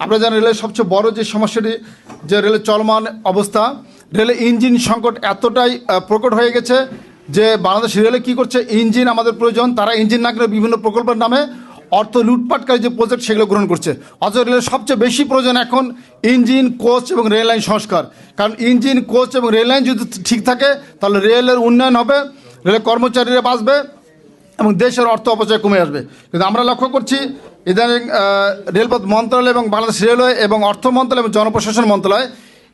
আপনারা জানেন রেলের সবচেয়ে বড় যে সমস্যাটি যে রেলের চলমান অবস্থা, রেলের ইঞ্জিন সংকট এতটাই প্রকট হয়ে গেছে যে বাংলাদেশ রেলে কী করছে, ইঞ্জিন আমাদের প্রয়োজন, তারা ইঞ্জিন না করে বিভিন্ন প্রকল্পের নামে অর্থ লুটপাটকারী যে প্রজেক্ট সেগুলো গ্রহণ করছে। অথচ রেলের সবচেয়ে বেশি প্রয়োজন এখন ইঞ্জিন, কোচ এবং রেল লাইন সংস্কার। কারণ ইঞ্জিন, কোচ এবং রেল লাইন যদি ঠিক থাকে তাহলে রেলের উন্নয়ন হবে, রেলের কর্মচারীরা বাঁচবে এবং দেশের অর্থ অপচয় কমে আসবে। কিন্তু আমরা লক্ষ্য করছি ইদানিং রেলপথ মন্ত্রণালয় এবং বাংলাদেশ রেলওয়ে এবং অর্থ মন্ত্রণালয় এবং জনপ্রশাসন মন্ত্রণালয়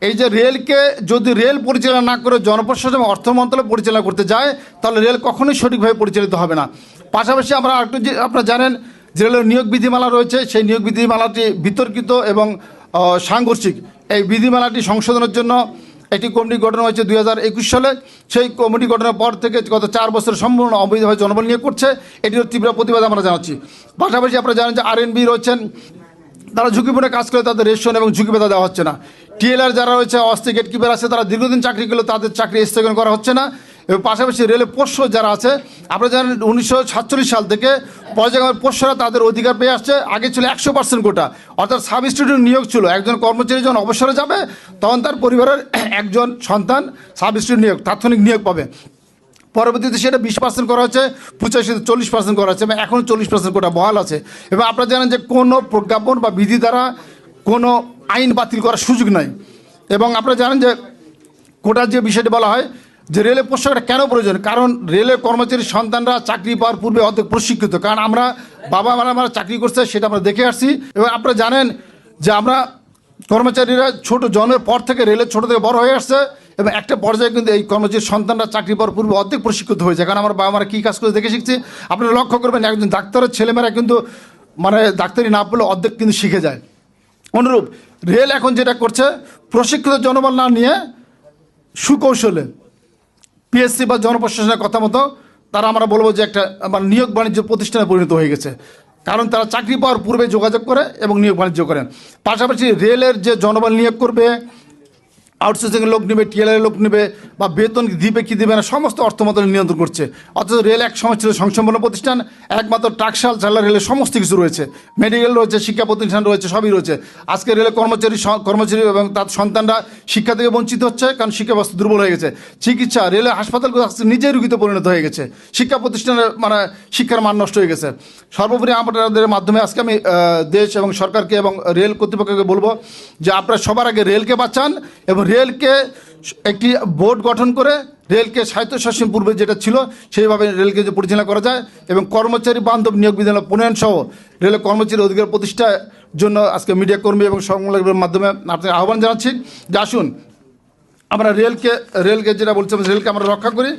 এই যে রেলকে যদি রেল পরিচালনা না করে জনপ্রশাসন এবং অর্থ মন্ত্রণালয় পরিচালনা করতে যায় তাহলে রেল কখনোই সঠিকভাবে পরিচালিত হবে না। পাশাপাশি আমরা একটু যে আপনারা জানেন যে রেলের নিয়োগ বিধিমালা রয়েছে, সেই নিয়োগ বিধিমালাটি বিতর্কিত এবং সাংঘর্ষিক। এই বিধিমালাটি সংশোধনের জন্য একটি কমিটি গঠন হয়েছে 2021 সালে। সেই কমিটি গঠনের পর থেকে গত 4 বছর সম্পূর্ণ অবৈধভাবে জনবল নিয়োগ করছে, এটির তীব্র প্রতিবাদ আমরা জানাচ্ছি। পাশাপাশি আপনারা জানেন যে আরএনবি রয়েছেন, তারা ঝুঁকিপূর্ণ কাজ করে তাদের রেশন এবং ঝুঁকি ভেদা দেওয়া হচ্ছে না। টিএলআর যারা রয়েছে, অস্থায়ী গেটকিপার আছে, তারা দীর্ঘদিন চাকরি করলে তাদের চাকরি স্থগন করা হচ্ছে না। এবং পাশাপাশি রেলের পোষ্য যারা আছে, আপনারা জানেন 1947 সাল থেকে পর্যায়ক্রমে পোষ্যরা তাদের অধিকার পেয়ে আসছে। আগে ছিল 100% কোটা, অর্থাৎ সাব স্টুডেন্ট নিয়োগ ছিল। একজন কর্মচারী যখন অবসরে যাবে তখন তার পরিবারের একজন সন্তান সাব স্টুডেন্ট নিয়োগ, তাৎক্ষণিক নিয়োগ পাবে। পরবর্তীতে সেটা 20% করা হচ্ছে, 85-40% করা হচ্ছে এবং এখন 40% কোটা বহাল আছে। এবং আপনারা জানেন যে কোনো প্রজ্ঞাপন বা বিধি দ্বারা কোনো আইন বাতিল করার সুযোগ নাই। এবং আপনারা জানেন যে কোটার যে বিষয়টি বলা হয় যে রেলের পোশাকটা কেন প্রয়োজন, কারণ রেলের কর্মচারীর সন্তানরা চাকরি পাওয়ার পূর্বে অর্ধেক প্রশিক্ষিত। কারণ আমরা বাবা মারা চাকরি করছে সেটা আমরা দেখে আসছি। এবং আপনারা জানেন যে আমরা কর্মচারীরা ছোট জন্মের পর থেকে রেলের ছোট থেকে বড় হয়ে আসছে এবং একটা পর্যায়ে কিন্তু এই কর্মচারীর সন্তানরা চাকরি পাওয়ার পূর্বে অর্ধেক প্রশিক্ষিত হয়েছে। কারণ আমার বাবা মারা কী কাজ করে দেখে শিখছি। আপনারা লক্ষ্য করবেন একজন ডাক্তারের ছেলেমেয়েরা কিন্তু মানে ডাক্তারি না পড়লে অর্ধেক কিন্তু শিখে যায়। অনুরূপ রেল এখন যেটা করছে, প্রশিক্ষিত জনবল না নিয়ে সুকৌশলে পিএসসি বা জনপ্রশাসনের কথা মতো তারা আমরা বলবো যে একটা নিয়োগ বাণিজ্য প্রতিষ্ঠানে পরিণত হয়ে গেছে। কারণ তারা চাকরি পাওয়ার পূর্বে যোগাযোগ করে এবং নিয়োগ বাণিজ্য করেন। পাশাপাশি রেলের যে জনবল নিয়োগ করবে, আউটসোর্সিংয়ের লোক নেবে, টিএলআর লোক নেবে বা বেতন দিবে কি দিবে না সমস্ত অর্থ মন্ত্রণালয় নিয়ন্ত্রণ করছে। অথচ রেল এক সময় ছিল সংসম্পন্ন প্রতিষ্ঠান, একমাত্র টাকশাল ছাড়া রেলের সমস্ত কিছু রয়েছে, মেডিকেল রয়েছে, শিক্ষা প্রতিষ্ঠান রয়েছে, সবই রয়েছে। আজকে রেলের কর্মচারী এবং তার সন্তানরা শিক্ষা থেকে বঞ্চিত হচ্ছে, কারণ শিক্ষা ব্যবস্থা দুর্বল হয়ে গেছে। চিকিৎসা, রেলের হাসপাতালগুলো আজকে নিজেই রুগীতে পরিণত হয়ে গেছে, শিক্ষা প্রতিষ্ঠানের শিক্ষার মান নষ্ট হয়ে গেছে। সর্বোপরি আপনাদের মাধ্যমে আজকে আমি দেশ এবং সরকারকে এবং রেল কর্তৃপক্ষকে বলবো যে আপনারা সবার আগে রেলকে বাঁচান এবং রেলকে একটি বোর্ড গঠন করে রেলকে স্বায়ত্তশাসন পূর্বে যেটা ছিল সেইভাবে রেলকে যে পরিচালনা করা যায় এবং কর্মচারী বান্ধব নিয়োগ বিধান প্রণয়ন সহ রেলের কর্মচারী অধিকার প্রতিষ্ঠার জন্য আজকে মিডিয়া কর্মী এবং সংবাদের মাধ্যমে আপনাকে আহ্বান জানাচ্ছি যে আসুন আমরা রেলকে যেটা বলছি রেলকে আমরা রক্ষা করি